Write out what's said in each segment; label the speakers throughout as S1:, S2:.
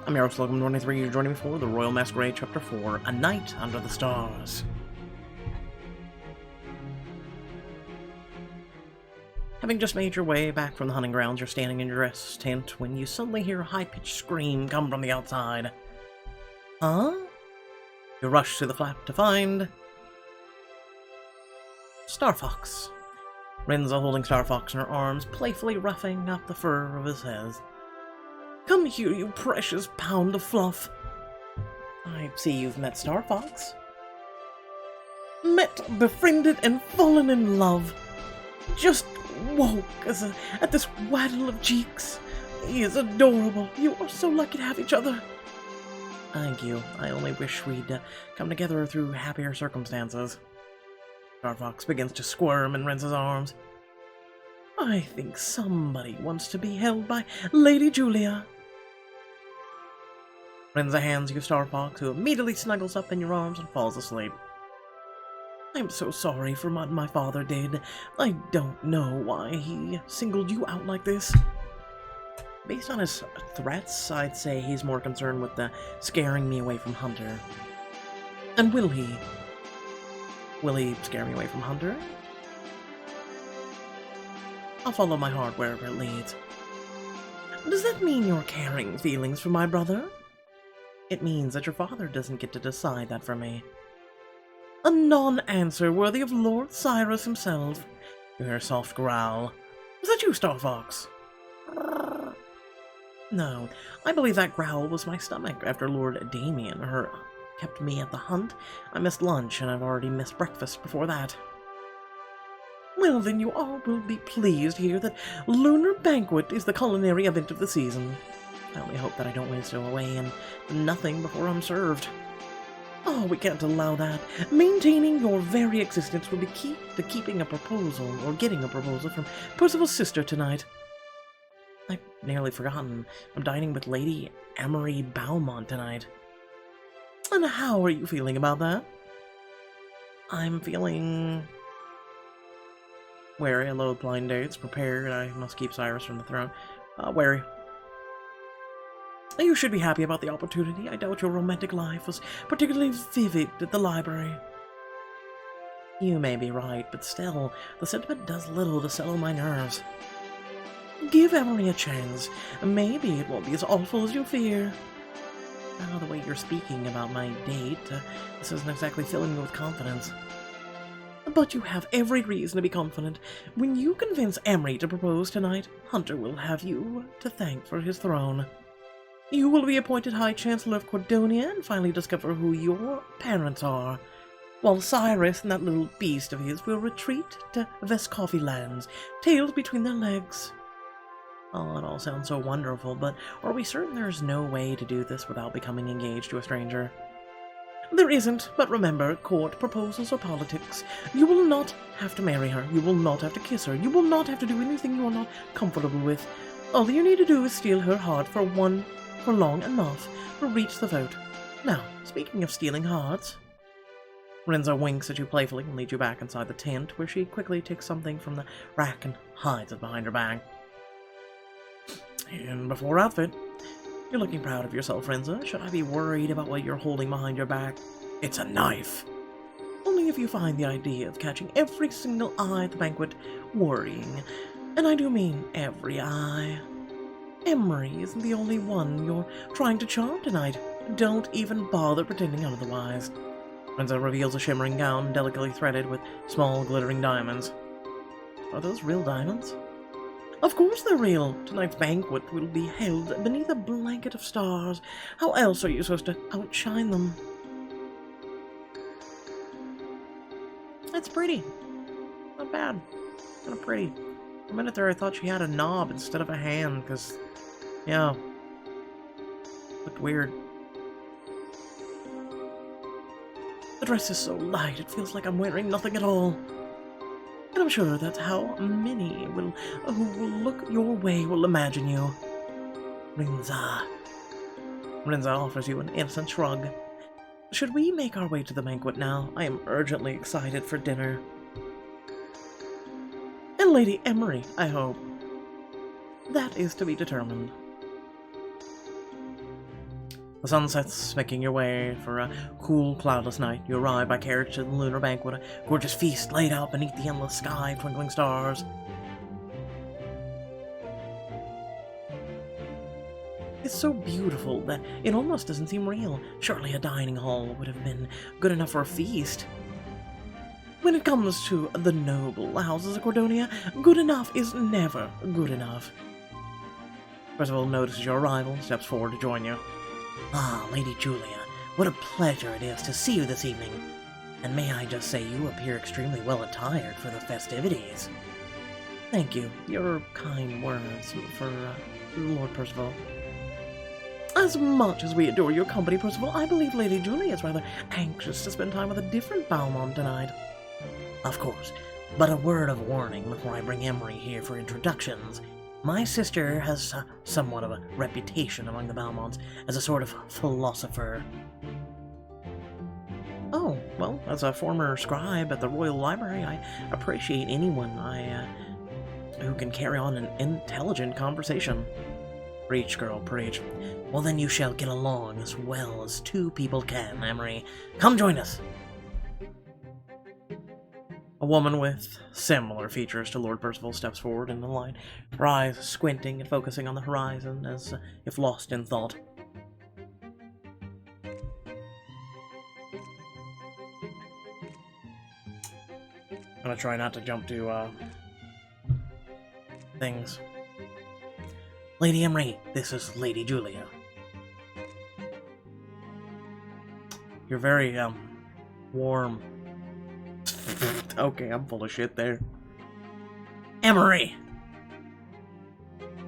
S1: I'm your host, Logan23. You're joining me for the Royal Masquerade Chapter 4, A Night Under the Stars. Having just made your way back from the hunting grounds, you're standing in your rest tent when you suddenly hear a high-pitched scream come from the outside. Huh? You rush to the flap to find... Starfox. Rinza holding Starfox in her arms, playfully roughing up the fur of his head. Come here, you precious pound of fluff. I see you've met Starfox. Met, befriended, and fallen in love. Just woke at this waddle of cheeks. He is adorable. You are so lucky to have each other. Thank you. I only wish we'd come together through happier circumstances. Starfox begins to squirm in Rinza's arms. I think somebody wants to be held by Lady Julia. Rinza hands you Starfox, who immediately snuggles up in your arms and falls asleep. I'm so sorry for what my father did. I don't know why he singled you out like this. Based on his threats, I'd say he's more concerned with the scaring me away from Hunter. And will he? Will he scare me away from Hunter? I'll follow my heart wherever it leads. Does that mean you're carrying feelings for my brother? It means that your father doesn't get to decide that for me. A non-answer worthy of Lord Cyrus himself. You hear a soft growl. Was that you, Starfox? No, I believe that growl was my stomach after Lord Damien kept me at the hunt. I missed lunch, and I've already missed breakfast before that. Well, then you all will be pleased to hear that Lunar Banquet is the culinary event of the season. I only hope that I don't waste it away and nothing before I'm served. Oh, we can't allow that. Maintaining your very existence will be key to keeping a proposal, or getting a proposal from Percival's sister tonight. I've nearly forgotten. I'm dining with Lady Emery Beaumont tonight. And how are you feeling about that? I'm feeling... wary. Load blind dates. Prepared. I must keep Cyrus from the throne. Wary. You should be happy about the opportunity. I doubt your romantic life was particularly vivid at the library. You may be right, but still, the sentiment does little to settle my nerves. Give Emery a chance. Maybe it won't be as awful as you fear. Now, the way you're speaking about my date, this isn't exactly filling me with confidence. But you have every reason to be confident. When you convince Emery to propose tonight, Hunter will have you to thank for his throne. You will be appointed High Chancellor of Cordonia and finally discover who your parents are, while Cyrus and that little beast of his will retreat to Vescoffy lands, tails between their legs. Oh, it all sounds so wonderful, but are we certain there's no way to do this without becoming engaged to a stranger? There isn't, but remember, court proposals are politics. You will not have to marry her, you will not have to kiss her, you will not have to do anything you are not comfortable with. All you need to do is steal her heart for long enough to reach the vote. Now, speaking of stealing hearts... Rinza winks at you playfully and leads you back inside the tent, where she quickly takes something from the rack and hides it behind her back. And before outfit, you're looking proud of yourself, Rinza. Should I be worried about what you're holding behind your back? It's a knife! Only if you find the idea of catching every single eye at the banquet worrying. And I do mean every eye. Emery isn't the only one you're trying to charm tonight. Don't even bother pretending otherwise. Rinza reveals a shimmering gown delicately threaded with small glittering diamonds. Are those real diamonds? Of course they're real. Tonight's banquet will be held beneath a blanket of stars. How else are you supposed to outshine them? That's pretty. Not bad. Kind of pretty. For a minute there I thought she had a knob instead of a hand, because... yeah. Looked weird. The dress is so light, it feels like I'm wearing nothing at all. And I'm sure that's how many who will look your way will imagine you. Rinza. Rinza offers you an innocent shrug. Should we make our way to the banquet now? I am urgently excited for dinner. And Lady Emery, I hope. That is to be determined. The sun sets, making your way for a cool, cloudless night. You arrive by carriage to the Lunar Banquet, a gorgeous feast laid out beneath the endless sky of twinkling stars. It's so beautiful that it almost doesn't seem real. Surely a dining hall would have been good enough for a feast. When it comes to the noble houses of Cordonia, good enough is never good enough. Percival notices your arrival and steps forward to join you. Ah, Lady Julia, what a pleasure it is to see you this evening. And may I just say you appear extremely well attired for the festivities. Thank you. Your kind words for Lord Percival. As much as we adore your company, Percival, I believe Lady Julia is rather anxious to spend time with a different Balmond tonight. Of course, but a word of warning before I bring Emery here for introductions. My sister has somewhat of a reputation among the Balmonds as a sort of philosopher. Oh, well, as a former scribe at the Royal Library, I appreciate anyone who can carry on an intelligent conversation. Preach, girl, preach. Well, then you shall get along as well as two people can, Emery. Come join us. A woman with similar features to Lord Percival steps forward in the line, her eyes squinting and focusing on the horizon as if lost in thought. I'm gonna try not to jump to, things. Lady Emery, this is Lady Julia. You're very, warm. Okay, I'm full of shit there. Emery!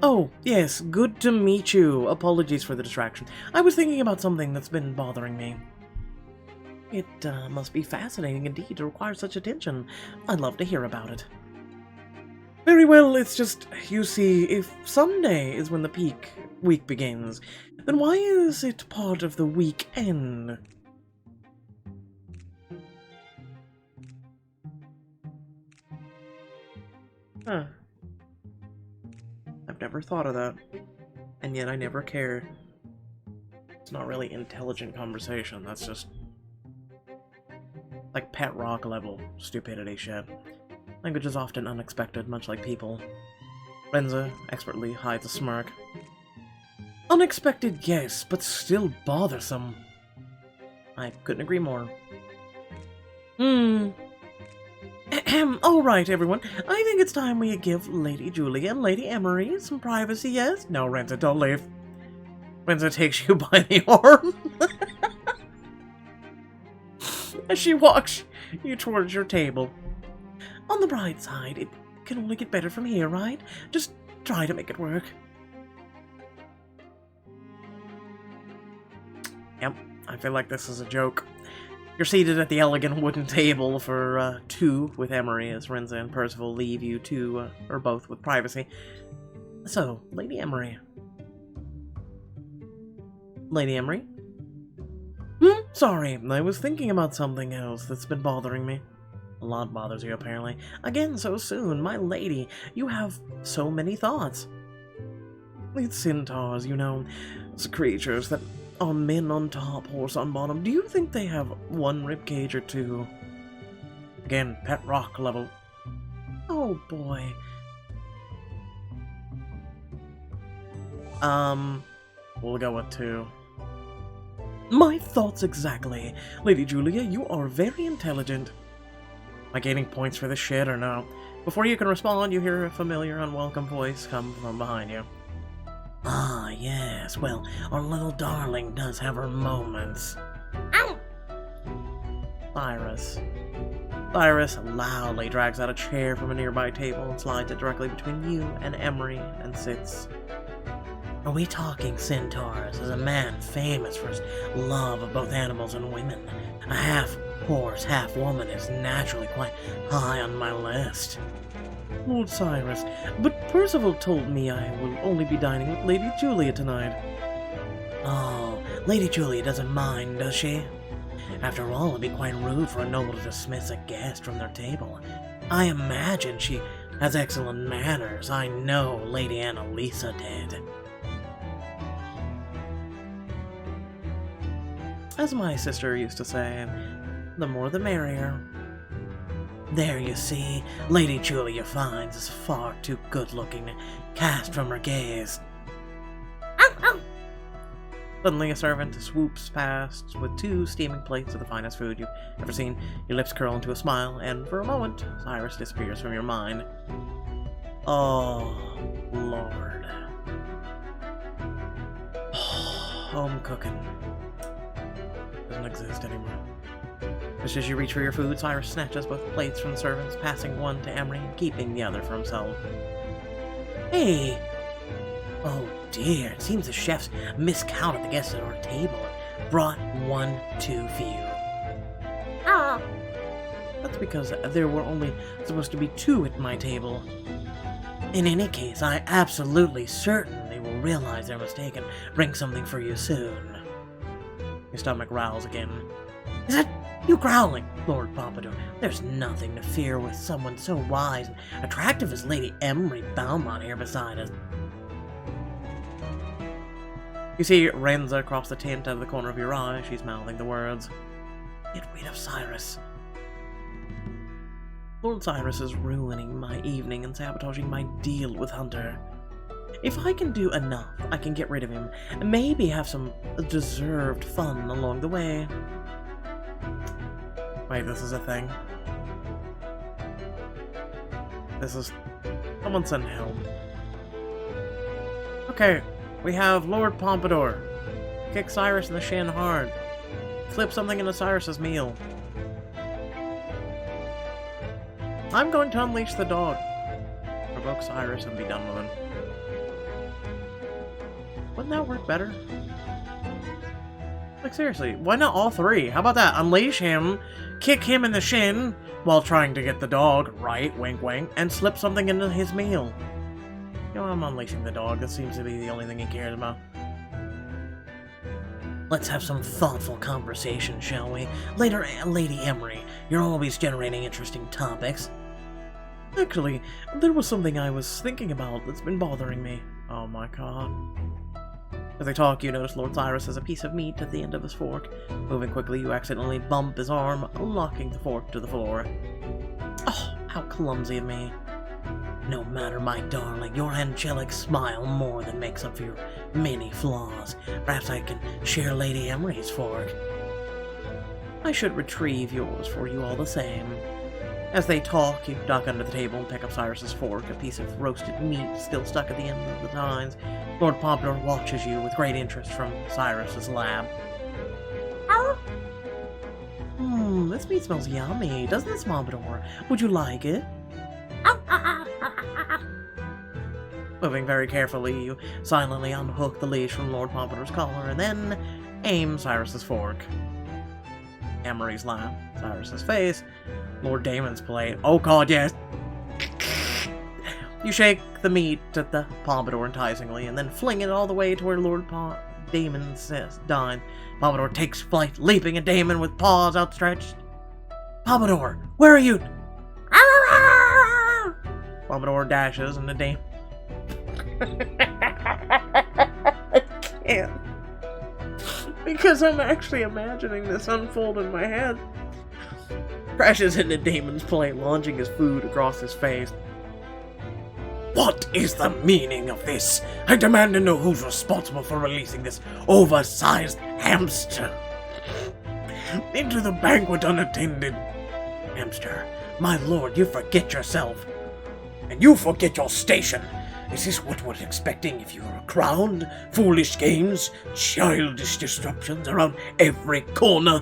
S1: Oh, yes, good to meet you. Apologies for the distraction. I was thinking about something that's been bothering me. It must be fascinating indeed to require such attention. I'd love to hear about it. Very well, it's just, you see, if Sunday is when the peak week begins, then why is it part of the weekend? Huh. I've never thought of that. And yet I never care. It's not really intelligent conversation, that's just like pet rock level stupidity shit. Language is often unexpected, much like people. Renza expertly hides a smirk. Unexpected, yes, but still bothersome. I couldn't agree more. All right, everyone. I think it's time we give Lady Julia and Lady Emery some privacy, yes? No, Renza, don't leave. Renza takes you by the arm. As she walks you towards your table. On the bright side, it can only get better from here, right? Just try to make it work. Yep, I feel like this is a joke. You're seated at the elegant wooden table for two with Emery as Renza and Percival leave you two, or both, with privacy. So, Lady Emery. Lady Emery? Sorry, I was thinking about something else that's been bothering me. A lot bothers you, apparently. Again, so soon, my lady, you have so many thoughts. It's centaurs, you know, it's creatures that are men on top, horse on bottom. Do you think they have one ribcage or two? Again, pet rock level. Oh boy. We'll go with two. My thoughts exactly. Lady Julia, you are very intelligent. Am I gaining points for this shit or no? Before you can respond, you hear a familiar, unwelcome voice come from behind you. Ah, yes, well, our little darling does have her moments. Ow! Cyrus loudly drags out a chair from a nearby table and slides it directly between you and Emery and sits. Are we talking centaurs as a man famous for his love of both animals and women? A half-horse, half-woman is naturally quite high on my list. Lord Cyrus, but Percival told me I will only be dining with Lady Julia tonight. Oh, Lady Julia doesn't mind, does she? After all, it'd be quite rude for a noble to dismiss a guest from their table. I imagine she has excellent manners. I know Lady Annalisa did. As my sister used to say, the more the merrier. There you see, Lady Julia finds is far too good-looking to cast from her gaze. Suddenly a servant swoops past with 2 steaming plates of the finest food you've ever seen. Your lips curl into a smile, and for a moment, Cyrus disappears from your mind. Oh, Lord. Home cooking doesn't exist anymore. Just as you reach for your food, Cyrus snatches both plates from the servants, passing one to Emery and keeping the other for himself. Hey! Oh dear, it seems the chefs miscounted the guests at our table and brought 1 too few. Ah! That's because there were only supposed to be 2 at my table. In any case, I absolutely certain they will realize their mistake and bring something for you soon. Your stomach growls again. Is that you growling, Lord Pompadour? There's nothing to fear with someone so wise and attractive as Lady Emery Beaumont here beside us. You see Renza across the tent out of the corner of your eye. She's mouthing the words, "Get rid of Cyrus." Lord Cyrus is ruining my evening and sabotaging my deal with Hunter. If I can do enough, I can get rid of him and maybe have some deserved fun along the way. Wait, this is a thing? This is... Someone send help. Okay, we have Lord Pompadour. Kick Cyrus in the shin hard. Slip something into Cyrus's meal. I'm going to unleash the dog. Provoke Cyrus and be done with him. Wouldn't that work better? Like, seriously, why not all 3? How about that? Unleash him, kick him in the shin, while trying to get the dog, right, wink wink, and slip something into his meal. You know, I'm unleashing the dog. That seems to be the only thing he cares about. Let's have some thoughtful conversation, shall we? Later, Lady Emery, you're always generating interesting topics. Actually, there was something I was thinking about that's been bothering me. Oh my god. As they talk, you notice Lord Cyrus has a piece of meat at the end of his fork. Moving quickly, you accidentally bump his arm, locking the fork to the floor. Oh, how clumsy of me. No matter, my darling, your angelic smile more than makes up for your many flaws. Perhaps I can share Lady Emery's fork. I should retrieve yours for you all the same. As they talk, you duck under the table and pick up Cyrus's fork, a piece of roasted meat still stuck at the end of the tines. Lord Pompadour watches you with great interest from Cyrus's lab. This meat smells yummy, doesn't it, Pompadour? Would you like it? Moving very carefully, you silently unhook the leash from Lord Pompadour's collar and then aim Cyrus's fork. Emery's lap, Cyrus's face, Lord Damon's plate. Oh god, yes! You shake the meat at the Pompadour enticingly, and then fling it all the way to where Lord Damon dines. Pompadour takes flight, leaping at Damon with paws outstretched. Pompadour, where are you? Pompadour dashes into Damon. I can't. Because I'm actually imagining this unfold in my head. Crashes into Damon's plate, launching his food across his face. What is the meaning of this? I demand to know who's responsible for releasing this oversized hamster into the banquet unattended. Hamster, my lord, you forget yourself. And you forget your station. Is this what we're expecting if you're crowned? Foolish games, childish disruptions around every corner.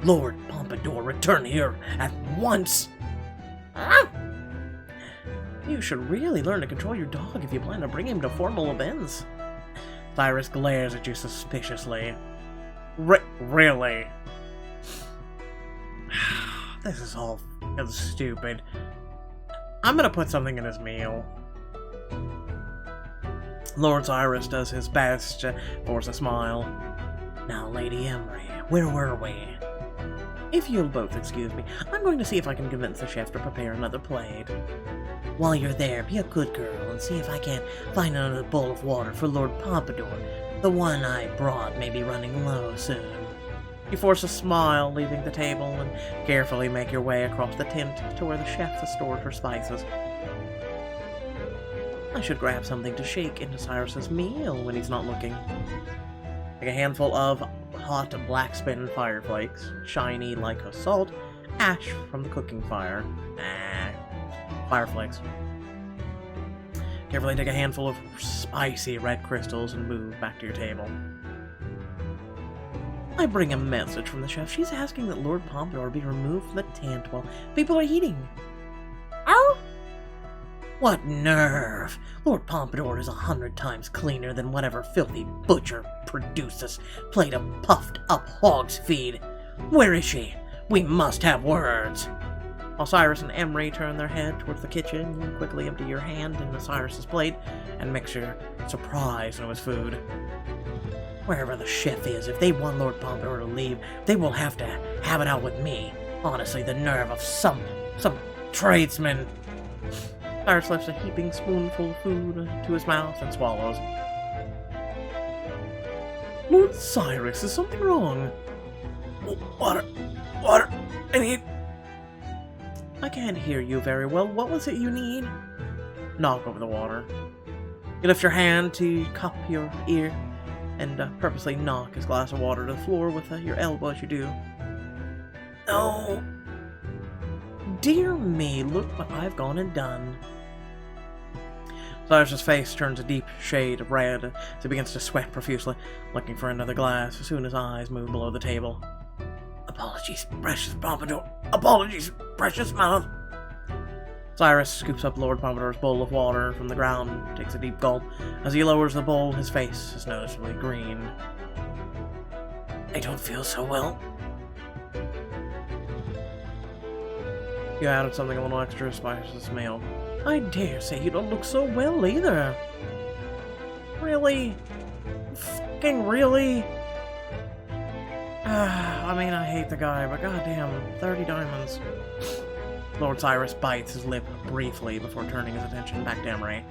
S1: Lord Pompadour, return here at once. You should really learn to control your dog if you plan to bring him to formal events. Cyrus glares at you suspiciously. Really? This is all stupid. I'm gonna put something in his meal. Lord Cyrus does his best to force a smile. Now, Lady Emery, where were we? If you'll both excuse me, I'm going to see if I can convince the chef to prepare another plate. While you're there, be a good girl and see if I can't find another bowl of water for Lord Pompadour. The one I brought may be running low soon. You force a smile, leaving the table, and carefully make your way across the tent to where the chef has stored her spices. I should grab something to shake into Cyrus's meal when he's not looking. Take a handful of hot black spin fireflakes, shiny like a salt, ash from the cooking fire. Fireflakes. Carefully take a handful of spicy red crystals and move back to your table. I bring a message from the chef. She's asking that Lord Pompadour be removed from the tent while people are eating. Oh! What nerve! Lord Pompadour is 100 times cleaner than whatever filthy butcher produced this plate of puffed-up hog's feed. Where is she? We must have words! While Cyrus and Emery turn their head towards the kitchen, you quickly empty your hand into Cyrus's plate and mix your surprise into his food. Wherever the chef is, if they want Lord Pompadour to leave, they will have to have it out with me. Honestly, the nerve of some tradesman. Cyrus lifts a heaping spoonful of food to his mouth and swallows. Lord Cyrus, is something wrong? Water, I need... I can't hear you very well. What was it you need? Knock over the water. You lift your hand to cup your ear and purposely knock his glass of water to the floor with your elbow as you do. Oh, dear me, look what I've gone and done. Cyrus's face turns a deep shade of red as he begins to sweat profusely, looking for another glass as soon as eyes move below the table. Apologies, precious Pompadour. Apologies, precious mouth. Cyrus scoops up Lord Pompadour's bowl of water from the ground and takes a deep gulp. As he lowers the bowl, his face is noticeably green. I don't feel so well. You added something a little extra spice to this meal. I dare say you don't look so well either. Really? Fucking really? I mean, I hate the guy, but goddamn, 30 diamonds. Lord Cyrus bites his lip briefly before turning his attention back to Emery.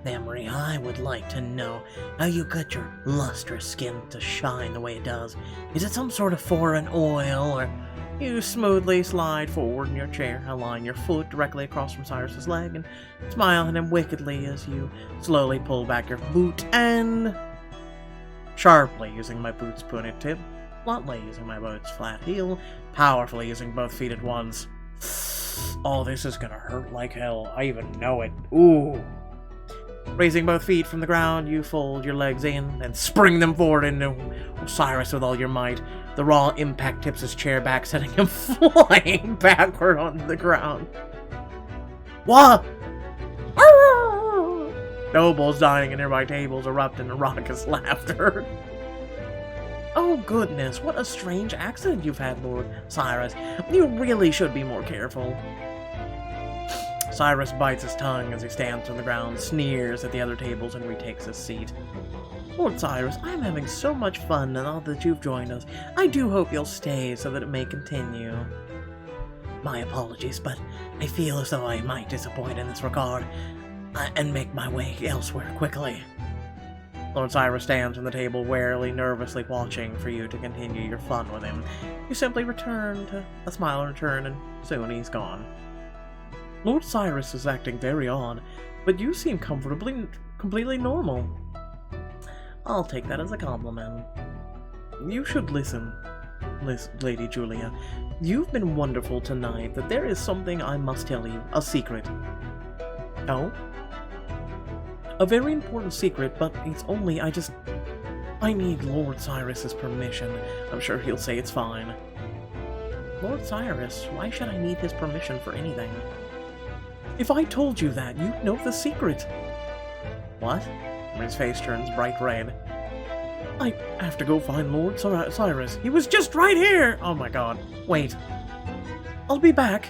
S1: Emery, I would like to know how you got your lustrous skin to shine the way it does. Is it some sort of foreign oil, or... You smoothly slide forward in your chair, align your foot directly across from Cyrus's leg, and smile at him wickedly as you slowly pull back your boot and... Sharply using my boot's pointed tip, bluntly using my boot's flat heel, powerfully using both feet at once. Oh, this is gonna hurt like hell. I even know it. Ooh. Raising both feet from the ground, you fold your legs in and spring them forward into Cyrus with all your might. The raw impact tips his chair back, sending him flying backward onto the ground. What? Nobles dying in nearby tables erupt in raucous laughter. Oh goodness, what a strange accident you've had, Lord Cyrus. You really should be more careful. Cyrus bites his tongue as he stands on the ground, sneers at the other tables, and retakes his seat. Lord Cyrus, I'm having so much fun now that you've joined us. I do hope you'll stay so that it may continue. My apologies, but I feel as though I might disappoint in this regard, and make my way elsewhere quickly. Lord Cyrus stands on the table, warily, nervously watching for you to continue your fun with him. You simply return to a smile in return, and soon he's gone. Lord Cyrus is acting very odd, but you seem completely normal. I'll take that as a compliment. You should listen, Lady Julia. You've been wonderful tonight, but there is something I must tell you. A secret. Oh? A very important secret, but it's only, I need Lord Cyrus's permission. I'm sure he'll say it's fine. Lord Cyrus, why should I need his permission for anything? If I told you that, you'd know the secret. What? His face turns bright red. I have to go find Lord Cyrus. He was just right here! Oh my god. Wait. I'll be back.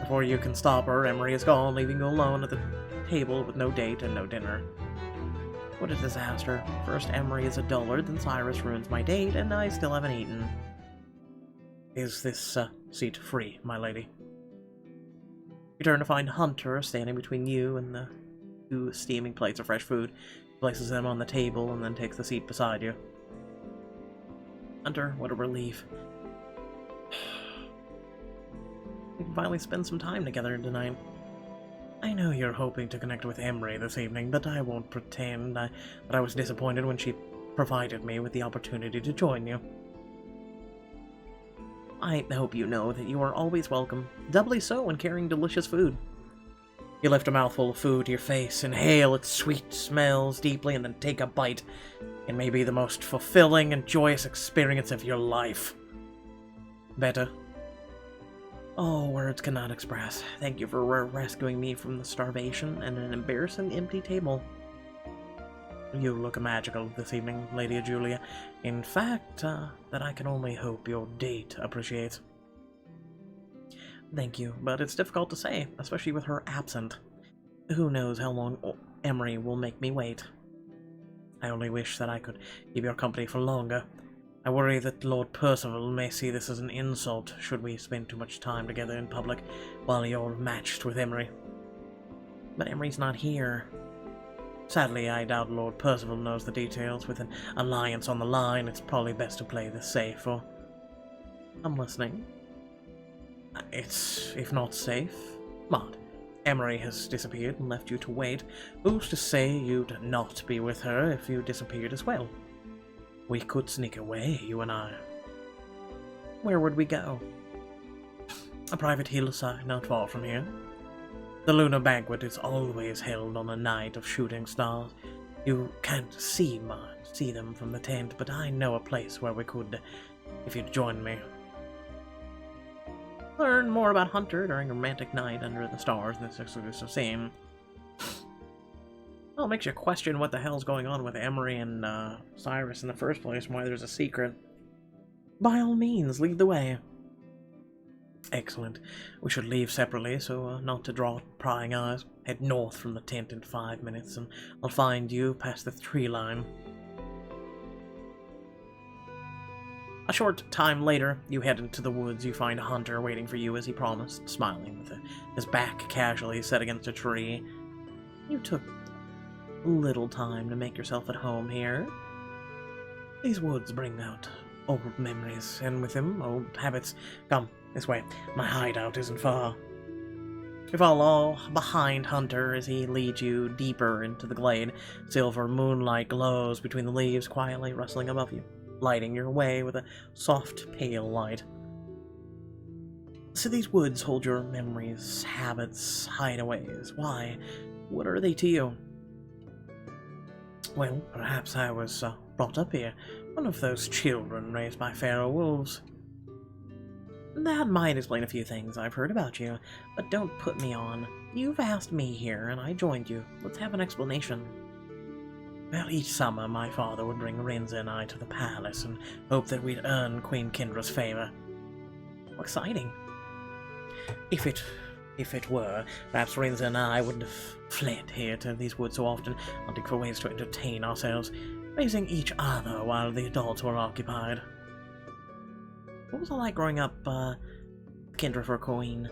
S1: Before you can stop her, Emery is gone, leaving you alone at the table with no date and no dinner. What a disaster. First Emery is a dullard, then Cyrus ruins my date, and I still haven't eaten. Is this seat free, my lady? You turn to find Hunter standing between you and the two steaming plates of fresh food. Places them on the table and then takes the seat beside you. Hunter, what a relief. We can finally spend some time together tonight. I know you're hoping to connect with Emery this evening, but I won't pretend that I was disappointed when she provided me with the opportunity to join you. I hope you know that you are always welcome, doubly so when carrying delicious food. You lift a mouthful of food to your face, inhale its sweet smells deeply, and then take a bite. It may be the most fulfilling and joyous experience of your life. Better. Oh, words cannot express. Thank you for rescuing me from the starvation and an embarrassing empty table. You look magical this evening, Lady Julia. In fact, that I can only hope your date appreciates. Thank you, but it's difficult to say, especially with her absent. Who knows how long Emery will make me wait. I only wish that I could keep your company for longer. I worry that Lord Percival may see this as an insult should we spend too much time together in public while you're matched with Emery. But Emery's not here. Sadly, I doubt Lord Percival knows the details. With an alliance on the line, it's probably best to play this safe, or... I'm listening. It's, if not safe, but Emery has disappeared and left you to wait. Who's to say you'd not be with her if you disappeared as well? We could sneak away, you and I. Where would we go? A private hillside not far from here. The Lunar Banquet is always held on a night of shooting stars. You can't see them from the tent, but I know a place where we could, if you'd join me. Learn more about Hunter during a romantic night under the stars in this exclusive scene. Well, it makes you question what the hell's going on with Emery and Cyrus in the first place, and why there's a secret. By all means, lead the way. Excellent. We should leave separately, so not to draw prying eyes. Head north from the tent in 5 minutes, and I'll find you past the tree line. A short time later, you head into the woods. You find Hunter waiting for you as he promised, smiling with his back casually set against a tree. You took a little time to make yourself at home here. These woods bring out old memories, and with them, old habits. Come, this way. My hideout isn't far. You follow behind Hunter as he leads you deeper into the glade. Silver moonlight glows between the leaves, quietly rustling above you, lighting your way with a soft, pale light. So these woods hold your memories, habits, hideaways. Why? What are they to you? Well, perhaps I was brought up here, one of those children raised by feral wolves. That might explain a few things I've heard about you, but don't put me on. You've asked me here, and I joined you. Let's have an explanation. Well, each summer my father would bring Rinza and I to the palace and hope that we'd earn Queen Kendra's favor. How exciting. If it were, perhaps Rinza and I wouldn't have fled here to these woods so often, hunting for ways to entertain ourselves, raising each other while the adults were occupied. What was it like growing up, Kendra for queen?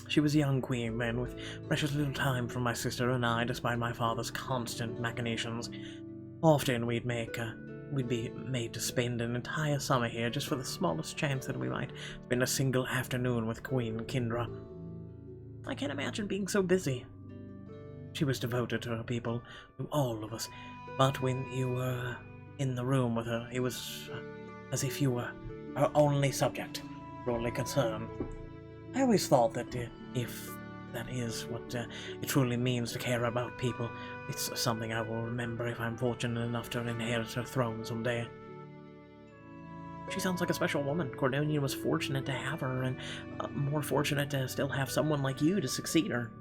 S1: She was a young queen then, with precious little time for my sister and I, despite my father's constant machinations. Often we'd be made to spend an entire summer here just for the smallest chance that we might spend a single afternoon with Queen Kendra. I can't imagine being so busy. She was devoted to her people, to all of us, but when you were in the room with her, it was as if you were her only subject, her only concern. I always thought that if that is what it truly means to care about people, it's something I will remember if I'm fortunate enough to inherit her throne someday. She sounds like a special woman. Cordonia was fortunate to have her, and more fortunate to still have someone like you to succeed her.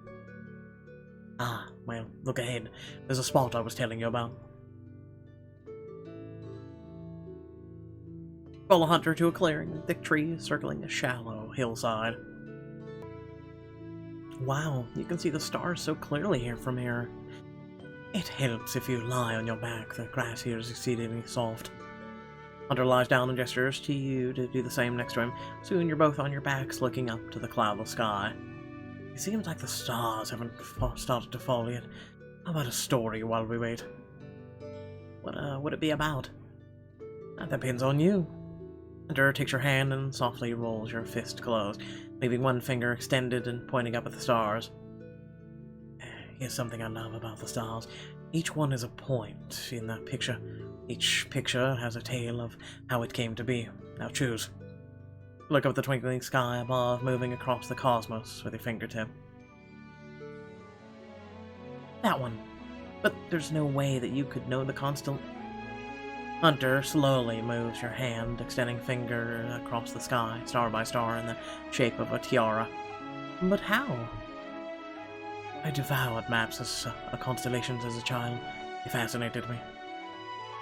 S1: Ah, well, look ahead. There's a spot I was telling you about. Follow Hunter to a clearing with thick trees circling a shallow hillside. Wow, you can see the stars so clearly here from here. It helps if you lie on your back. The grass here is exceedingly soft. Hunter lies down and gestures to you to do the same next to him. Soon you're both on your backs looking up to the cloudless sky. It seems like the stars haven't started to fall yet. How about a story while we wait? What would it be about? That depends on you. Hunter takes your hand and softly rolls your fist closed, leaving one finger extended and pointing up at the stars. Here's something I love about the stars. Each one is a point in the picture. Each picture has a tale of how it came to be. Now choose. Look up at the twinkling sky above, moving across the cosmos with your fingertip. That one. But there's no way that you could know the constant. Hunter slowly moves your hand, extending finger across the sky, star by star, in the shape of a tiara. But how? I devoured maps as constellations as a child. They fascinated me.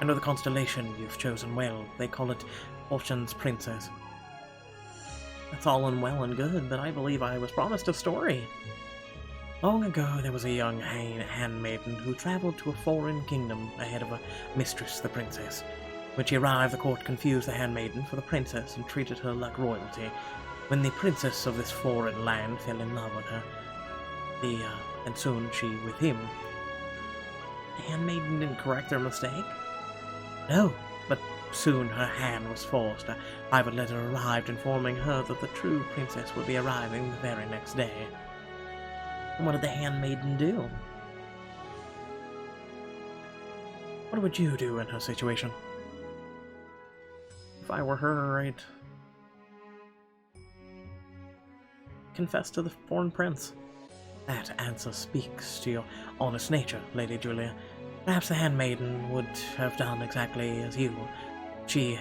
S1: I know the constellation you've chosen well. They call it Fortune's Princess. That's all well and good, but I believe I was promised a story. Long ago, there was a young handmaiden who traveled to a foreign kingdom ahead of a mistress, the princess. When she arrived, the court confused the handmaiden for the princess and treated her like royalty. When the princess of this foreign land fell in love with her, and soon she with him. The handmaiden didn't correct their mistake? No, but soon her hand was forced. A private letter arrived informing her that the true princess would be arriving the very next day. And what did the handmaiden do? What would you do in her situation? If I were her, I'd confess to the foreign prince. That answer speaks to your honest nature, Lady Julia. Perhaps the handmaiden would have done exactly as you. She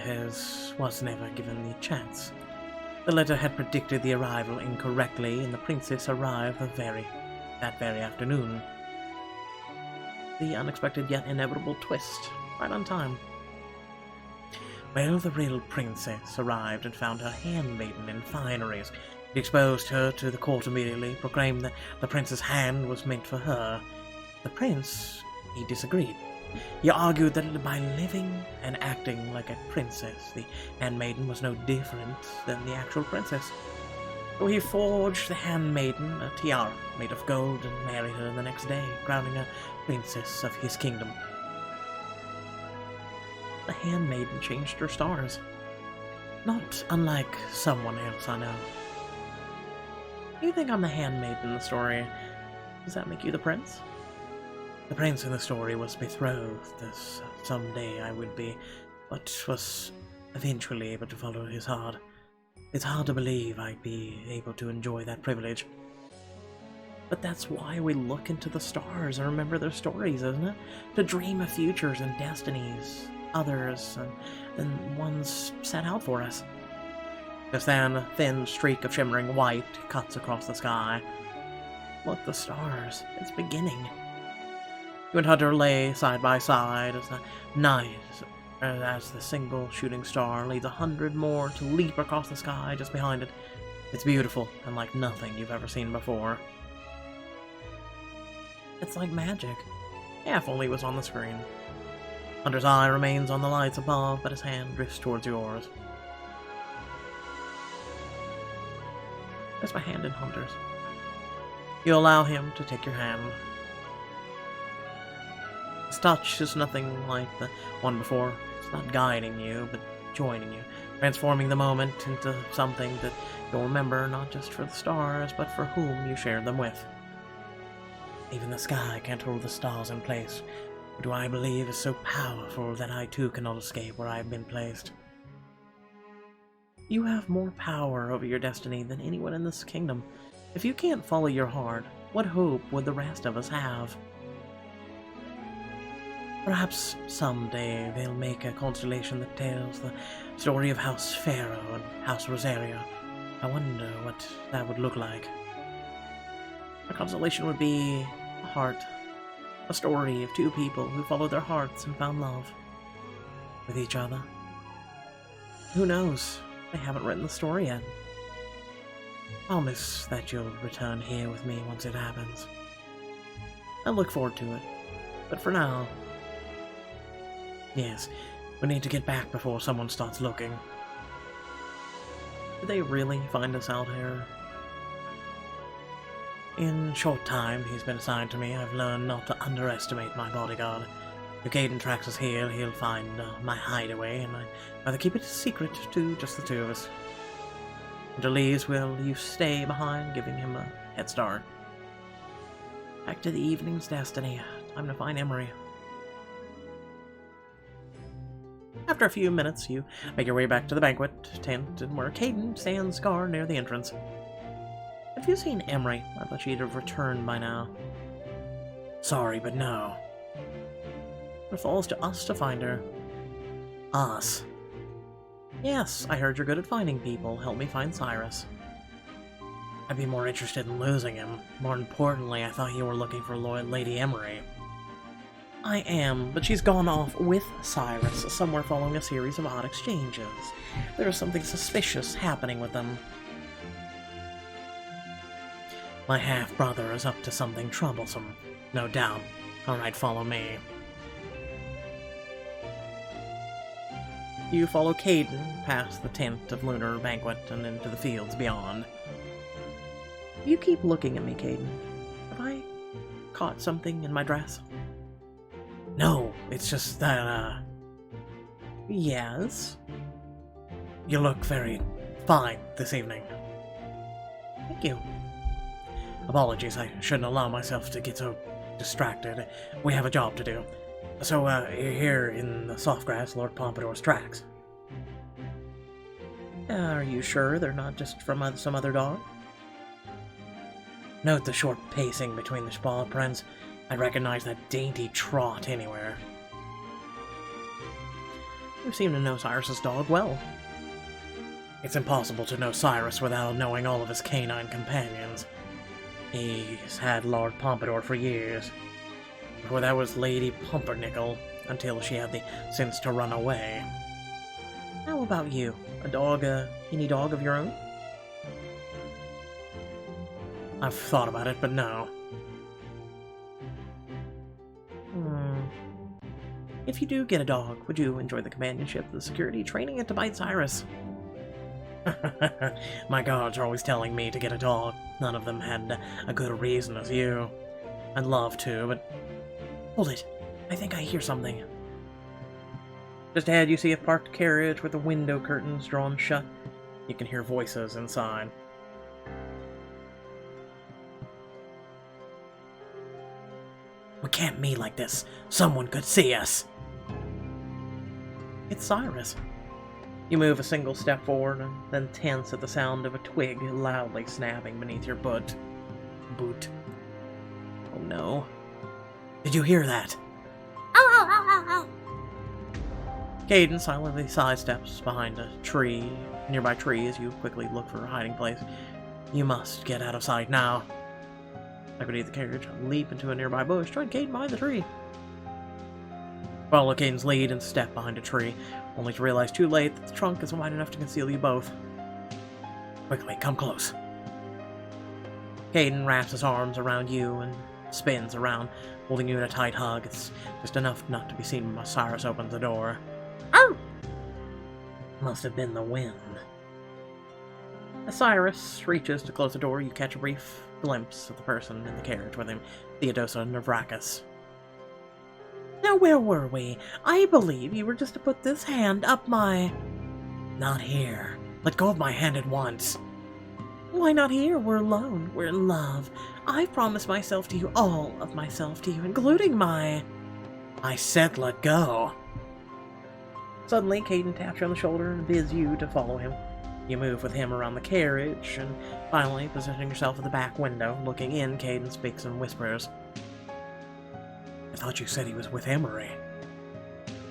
S1: was never given the chance. The letter had predicted the arrival incorrectly, and the princess arrived that very afternoon. The unexpected yet inevitable twist, right on time. Well, the real princess arrived and found her handmaiden in fineries. He exposed her to the court immediately, proclaimed that the prince's hand was meant for her. The prince, he disagreed. He argued that by living and acting like a princess, the handmaiden was no different than the actual princess. So he forged the handmaiden a tiara made of gold and married her the next day, crowning her princess of his kingdom. The handmaiden changed her stars, not unlike someone else I know. You think I'm the handmaiden in the story? Does that make you the prince? The prince in the story was betrothed, as someday I would be, but was eventually able to follow his heart. It's hard to believe I'd be able to enjoy that privilege. But that's why we look into the stars and remember their stories, isn't it? To dream of futures and destinies, others than ones set out for us. Just then, a thin streak of shimmering white cuts across the sky. Look, the stars. It's beginning. You and Hunter lay side by side as the night, as the single shooting star leads 100 more to leap across the sky just behind it. It's beautiful and like nothing you've ever seen before. It's like magic. Yeah, if only it was on the screen. Hunter's eye remains on the lights above, but his hand drifts towards yours. There's my hand in Hunter's. You allow him to take your hand. His touch is nothing like the one before. It's not guiding you, but joining you, transforming the moment into something that you'll remember not just for the stars, but for whom you shared them with. Even the sky can't hold the stars in place, but who I believe is so powerful that I too cannot escape where I have been placed. You have more power over your destiny than anyone in this kingdom. If you can't follow your heart, what hope would the rest of us have? Perhaps someday they'll make a constellation that tells the story of House Pharaoh and House Rosario. I wonder what that would look like. A constellation would be a heart, a story of two people who followed their hearts and found love with each other. Who knows? They haven't written the story yet. Promise that you'll return here with me once it happens. I look forward to it, but for now, yes, we need to get back before someone starts looking. Did they really find us out here? In short time he's been assigned to me, I've learned not to underestimate my bodyguard. If Caden tracks us here, he'll find my hideaway, and I'd rather keep it a secret to just the two of us. Until leaves, will you stay behind, giving him a head start? Back to the evening's destiny. Time to find Emery. After a few minutes, you make your way back to the banquet tent, and where Caden stands guard near the entrance. Have you seen Emery? I thought she'd have returned by now. Sorry, but no. It falls to us to find her. Us. Yes, I heard you're good at finding people. Help me find Cyrus. I'd be more interested in losing him. More importantly, I thought you were looking for Lady Emery. I am, but she's gone off with Cyrus, somewhere following a series of odd exchanges. There is something suspicious happening with them. My half-brother is up to something troublesome, no doubt. Alright, follow me. You follow Caden past the tent of Lunar Banquet and into the fields beyond. You keep looking at me, Caden. Have I caught something in my dress? No, it's just that, Yes? You look very fine this evening. Thank you. Apologies, I shouldn't allow myself to get so distracted. We have a job to do. So, here in the soft grass, Lord Pompadour's tracks. Are you sure they're not just from some other dog? Note the short pacing between the paw prints. I'd recognize that dainty trot anywhere. You seem to know Cyrus's dog well. It's impossible to know Cyrus without knowing all of his canine companions. He's had Lord Pompadour for years. Before that was Lady Pumpernickel, until she had the sense to run away. How about you? A dog, any dog of your own? I've thought about it, but no. If you do get a dog, would you enjoy the companionship, the security, training it to bite Cyrus? My guards are always telling me to get a dog. None of them had a good reason as you. I'd love to, but... Hold it. I think I hear something. Just ahead you see a parked carriage with the window curtains drawn shut. You can hear voices inside. We can't meet like this. Someone could see us. It's Cyrus. You move a single step forward and then tense at the sound of a twig loudly snapping beneath your boot. Oh no. Did you hear that? Caden silently sidesteps behind a nearby tree as you quickly look for a hiding place. You must get out of sight now. Like beneath the carriage, leap into a nearby bush, join Caden behind the tree. Follow Caden's lead and step behind a tree, only to realize too late that the trunk is wide enough to conceal you both. Quickly, come close. Caden wraps his arms around you and spins around, holding you in a tight hug. It's just enough not to be seen when Cyrus opens the door. Oh! Must have been the wind. As Cyrus reaches to close the door, you catch a brief glimpse of the person in the carriage with him, Theodosia Navrakis. Now where were we? I believe you were just to put this hand up my... Not here. Let go of my hand at once. Why not here? We're alone. We're in love. I've promised myself to you, all of myself to you, including my... I said let go. Suddenly, Caden taps you on the shoulder and bids you to follow him. You move with him around the carriage, and finally positioning yourself at the back window. Looking in, Caden speaks and whispers. I thought you said he was with Emery.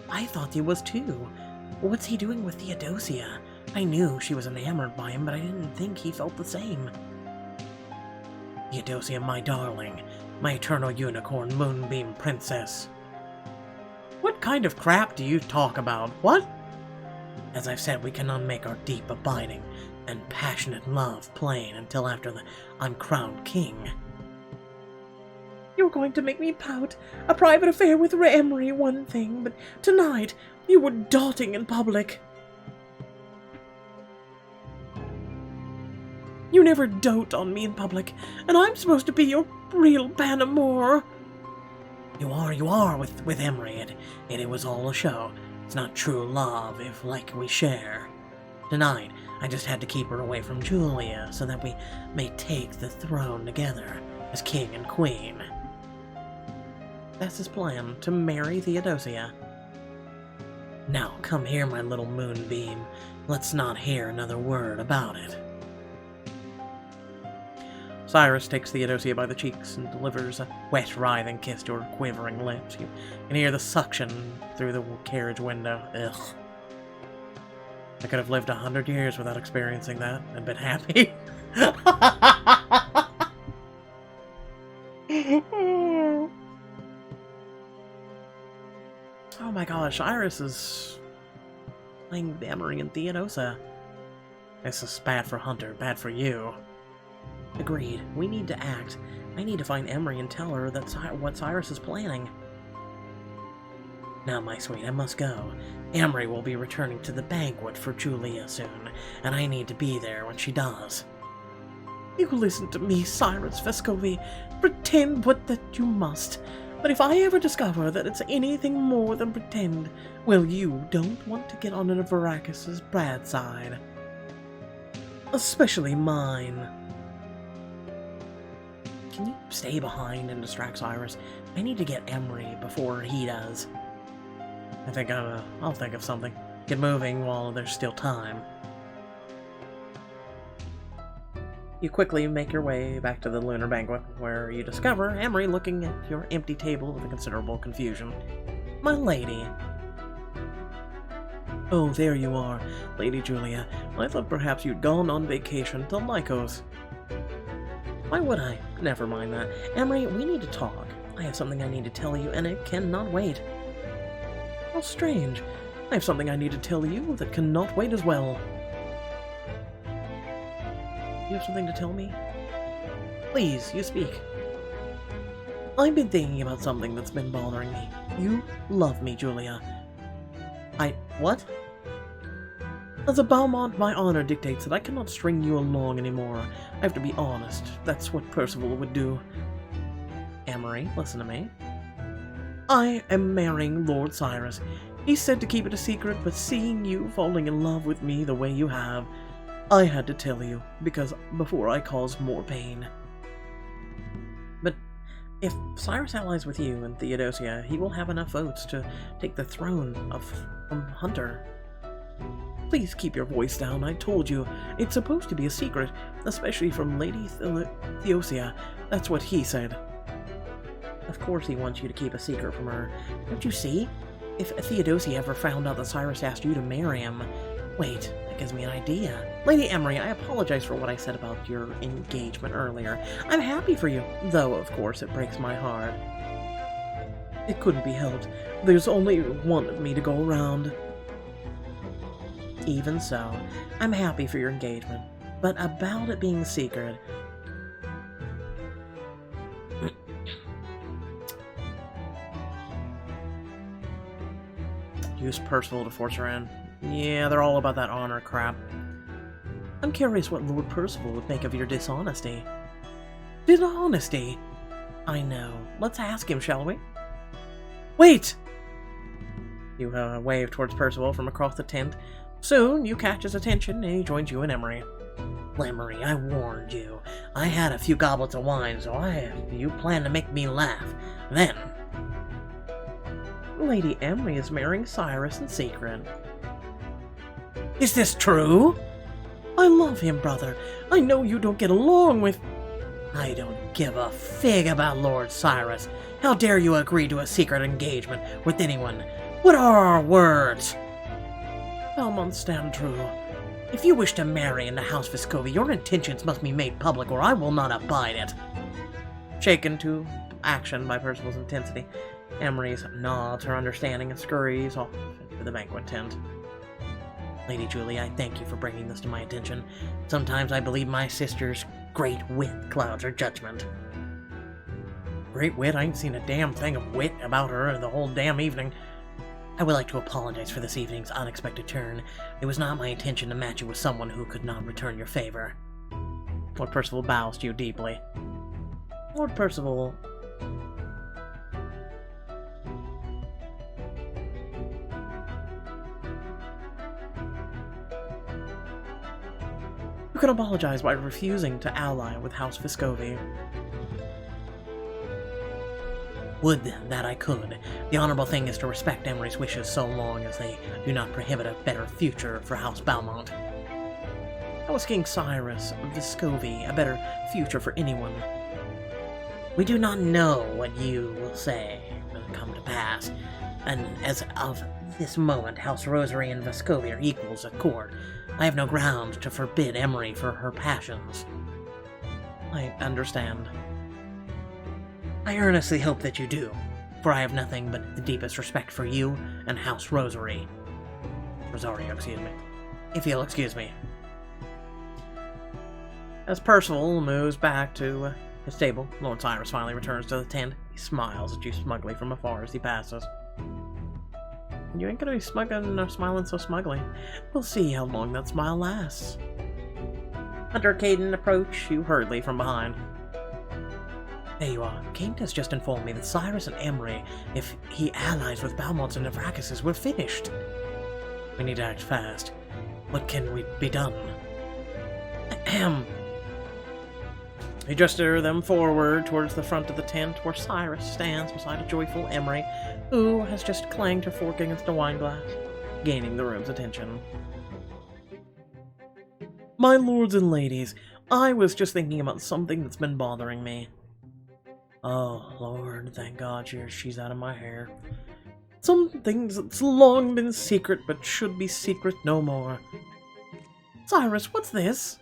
S1: I thought he was too. What's he doing with Theodosia? I knew she was enamored by him, but I didn't think he felt the same. Theodosia, my darling, my eternal unicorn moonbeam princess. What kind of crap do you talk about? What? As I've said, we cannot make our deep, abiding, and passionate love plain until after I'm crowned king. You're going to make me pout. A private affair with Emery, one thing, but tonight you were doting in public. You never dote on me in public, and I'm supposed to be your real pan amour. You are with Emery, and it was all a show. It's not true love if, like, we share. Tonight, I just had to keep her away from Julia so that we may take the throne together as king and queen. That's his plan, to marry Theodosia. Now, come here, my little moonbeam. Let's not hear another word about it. Cyrus takes Theodosia by the cheeks and delivers a wet, writhing kiss to her quivering lips. You can hear the suction through the carriage window. Ugh. I could have lived 100 years without experiencing that and been happy. Oh my gosh, Cyrus is playing Emery and Theodosia. This is bad for Hunter, bad for you. Agreed. We need to act. I need to find Emery and tell her that's what Cyrus is planning. Now, my sweet, I must go. Emery will be returning to the banquet for Julia soon, and I need to be there when she does. You listen to me, Cyrus Vescovi. Pretend that you must. But if I ever discover that it's anything more than pretend, well, you don't want to get on Veracus's bad side. Especially mine. Can you stay behind and distract Cyrus? I need to get Emery before he does. I think I'll think of something. Get moving while there's still time. You quickly make your way back to the Lunar Banquet, where you discover Emery looking at your empty table with considerable confusion. My lady. Oh, there you are, Lady Julia. I thought perhaps you'd gone on vacation to Lycos. Why would I? Never mind that. Emery, we need to talk. I have something I need to tell you, and it cannot wait. How strange. I have something I need to tell you that cannot wait as well. You have something to tell me? Please, you speak. I've been thinking about something that's been bothering me. You love me, Julia. What? As a Beaumont, my honor dictates that I cannot string you along anymore. I have to be honest. That's what Percival would do. Emery, listen to me. I am marrying Lord Cyrus. He said to keep it a secret, but seeing you falling in love with me the way you have, I had to tell you, because before I cause more pain. But if Cyrus allies with you and Theodosia, he will have enough votes to take the throne from Hunter. Please keep your voice down, I told you. It's supposed to be a secret, especially from Lady Theodosia. That's what he said. Of course he wants you to keep a secret from her. Don't you see? If Theodosia ever found out that Cyrus asked you to marry him... Wait, that gives me an idea. Lady Emery, I apologize for what I said about your engagement earlier. I'm happy for you, though, of course, it breaks my heart. It couldn't be helped. There's only one of me to go around. Even so, I'm happy for your engagement. But about it being secret... Use Percival to force her in. Yeah, they're all about that honor crap. I'm curious what Lord Percival would make of your dishonesty. Dishonesty? I know. Let's ask him, shall we? Wait! You wave towards Percival from across the tent. Soon, you catch his attention, and he joins you and Emery. Emery, I warned you. I had a few goblets of wine, so you plan to make me laugh. Then... Lady Emery is marrying Cyrus in secret. Is this true? I love him, brother. I know you don't get along with... I don't give a fig about Lord Cyrus. How dare you agree to a secret engagement with anyone? What are our words? Belmont stand true. If you wish to marry in the House Vescovi, your intentions must be made public, or I will not abide it. Shaken to action by Percival's intensity, Emery nods her understanding and scurries off to the banquet tent. Lady Julie, I thank you for bringing this to my attention. Sometimes I believe my sister's great wit clouds her judgment. Great wit? I ain't seen a damn thing of wit about her the whole damn evening. I would like to apologize for this evening's unexpected turn. It was not my intention to match you with someone who could not return your favor. Lord Percival bows to you deeply. Lord Percival... You can apologize by refusing to ally with House Vescovi. Would that I could. The honorable thing is to respect Emery's wishes so long as they do not prohibit a better future for House Beaumont. How is King Cyrus of Vescovi a better future for anyone? We do not know what you will say will come to pass, and as of this moment, House Rosary and Vescovi are equals at court. I have no ground to forbid Emery for her passions. I understand. I earnestly hope that you do, for I have nothing but the deepest respect for you and House Rosario, excuse me. If you'll excuse me. As Percival moves back to his table, Lord Cyrus finally returns to the tent. He smiles at you smugly from afar as he passes. You ain't gonna be smiling so smugly. We'll see how long that smile lasts. Hunter Caden approach you hurriedly from behind. There you are. Caden has just informed me that Cyrus and Emery, if he allies with Balmots and Nevracuses, we're finished. We need to act fast. What can be done? Ahem. He gestures them forward towards the front of the tent, where Cyrus stands beside a joyful Emery, who has just clanged her fork against a wine glass, gaining the room's attention. My lords and ladies, I was just thinking about something that's been bothering me. Oh, Lord, thank God she's out of my hair. Some things that's long been secret, but should be secret no more. Cyrus, what's this?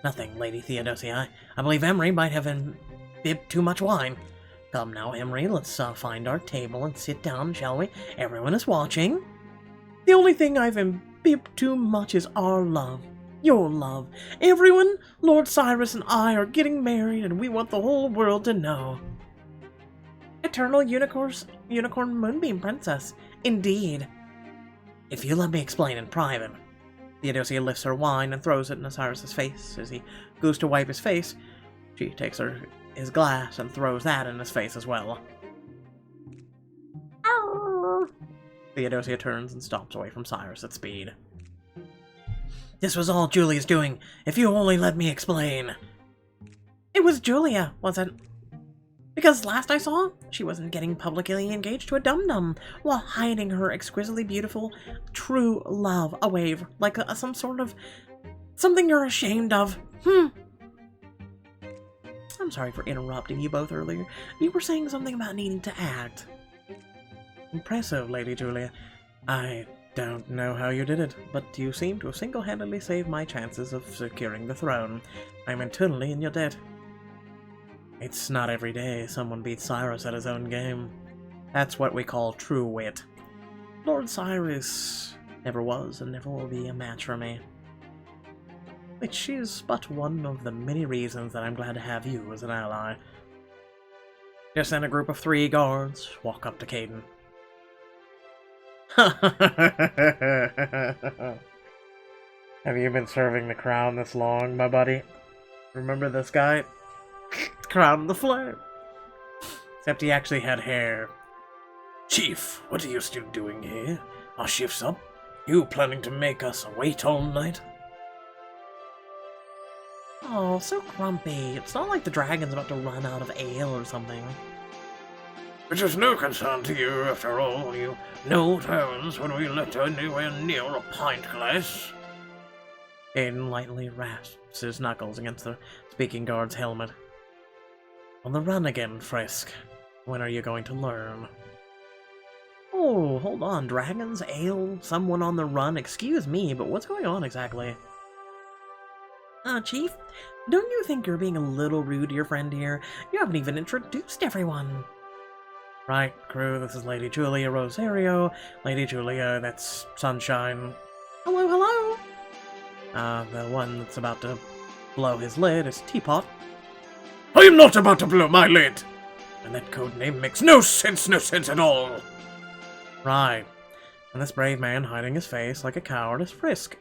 S1: Nothing, Lady Theodosia. I believe Emery might have imbibed too much wine. Come now, Emery, let's find our table and sit down, shall we? Everyone is watching. The only thing I've imbibed too much is our love. Your love. Everyone, Lord Cyrus and I are getting married, and we want the whole world to know. Eternal Unicorn Moonbeam Princess. Indeed. If you let me explain in private. Theodosia lifts her wine and throws it in Cyrus's face. As he goes to wipe his face, she takes his glass and throws that in his face as well. Arr! Theodosia turns and stomps away from Cyrus at speed. This was all Julia's doing. If you only let me explain. It was Julia, wasn't? Because last I saw, she wasn't getting publicly engaged to a dum-dum while hiding her exquisitely beautiful, true love away like some sort of something you're ashamed of. I'm sorry for interrupting you both earlier. You were saying something about needing to act. Impressive, Lady Julia. I don't know how you did it, but you seem to have single-handedly saved my chances of securing the throne. I'm eternally in your debt. It's not every day someone beats Cyrus at his own game. That's what we call true wit. Lord Cyrus never was and never will be a match for me. Which is but one of the many reasons that I'm glad to have you as an ally. Just then a group of 3 guards walk up to Caden. Have you been serving the crown this long, my buddy? Remember this guy? Crown of the Flame. Except he actually had hair. Chief, what are you still doing here? Our shift's up. You planning to make us wait all night? Oh, so grumpy. It's not like the dragon's about to run out of ale or something. Which is no concern to you, after all. You know taverns when we let anywhere near a pint glass. Aiden lightly rasps his knuckles against the speaking guard's helmet. On the run again, Frisk. When are you going to learn? Oh, hold on. Dragons, ale, someone on the run? Excuse me, but what's going on exactly? Chief, don't you think you're being a little rude to your friend here? You haven't even introduced everyone. Right, crew, this is Lady Julia Rosario. Lady Julia, that's Sunshine. Hello, hello! The one that's about to blow his lid is Teapot. I am not about to blow my lid! And that code name makes no sense at all! Right. And this brave man hiding his face like a coward is Frisk.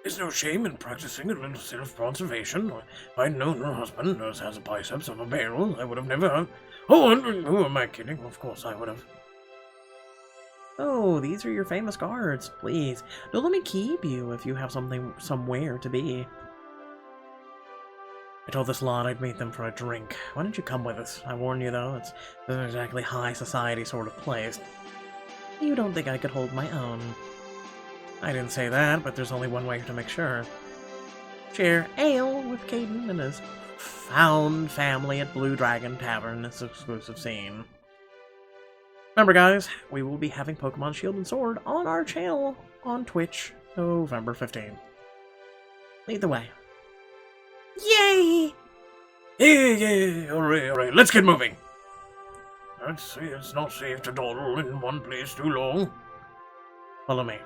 S2: There's no shame in practicing a little self-preservation. If I'd known her husband has the biceps of a barrel, I would have never... Oh, and who am I kidding? Of course I would have.
S1: Oh, these are your famous guards. Please, don't let me keep you if you have somewhere to be. I told this lot I'd meet them for a drink. Why don't you come with us? I warn you, though, it's not exactly high society sort of place. You don't think I could hold my own? I didn't say that, but there's only one way to make sure. Share ale with Caden and his found family at Blue Dragon Tavern, this exclusive scene. Remember, guys, we will be having Pokemon Shield and Sword on our channel on Twitch, November 15th. Lead the way. Yay!
S2: Yay! Hooray! Let's get moving! I'd say it's not safe to dawdle in one place too long.
S1: Follow me.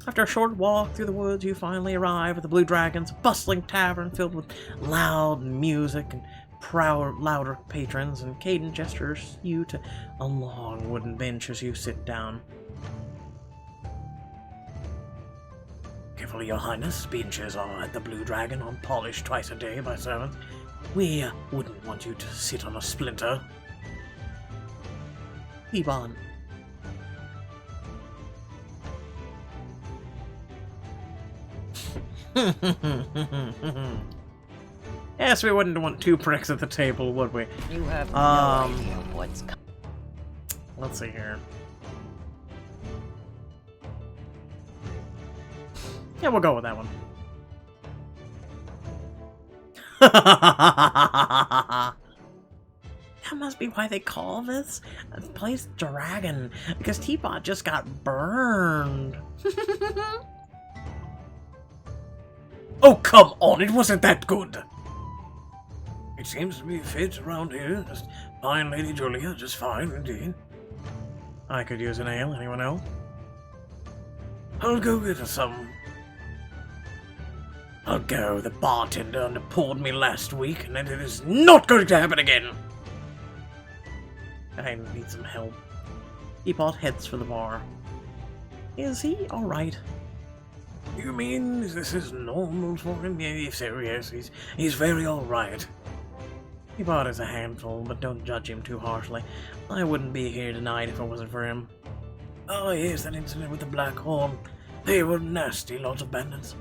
S1: After a short walk through the woods, you finally arrive at the Blue Dragon's bustling tavern filled with loud music and louder patrons, and Caden gestures you to a long wooden bench as you sit down.
S2: Careful, Your Highness. Benches are at the Blue Dragon on polished twice a day by servants. We wouldn't want you to sit on a splinter.
S1: Keep on. Yes, we wouldn't want two pricks at the table, would we?
S3: You have no idea what's coming.
S1: Let's see here. Yeah, we'll go with that one. That must be why they call this place Dragon, because Teapot just got burned.
S2: Oh, come on, it wasn't that good. It seems to be fit around here. Just fine, Lady Julia, just fine indeed.
S1: I could use an ale. Anyone else?
S2: I'll go get us some. I'll go. The bartender underpoured me last week, and it is not going to happen again.
S1: I need some help. Teapot heads for the bar. Is he alright?
S2: You mean this is normal for him? Yes, sir, yes, he's very alright.
S1: Teapot is a handful, but don't judge him too harshly. I wouldn't be here tonight if it wasn't for him.
S2: Oh, yes, that incident with the Black Horn. They were nasty, lots of bandits.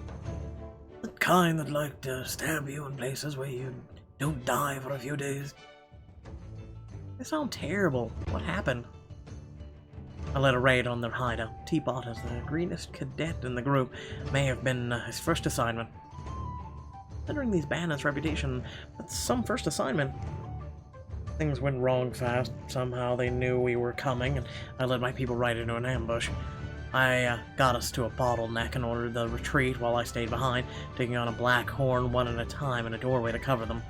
S2: The kind that like to stab you in places where you don't die for a few days.
S1: They sound terrible. What happened? I led a raid on their hideout. Teapot, as the greenest cadet in the group, may have been his first assignment. Considering these bandits' reputation, that's some first assignment. Things went wrong fast. Somehow they knew we were coming, and I led my people right into an ambush. I got us to a bottleneck and ordered the retreat while I stayed behind, taking on a Black Horn one at a time in a doorway to cover them.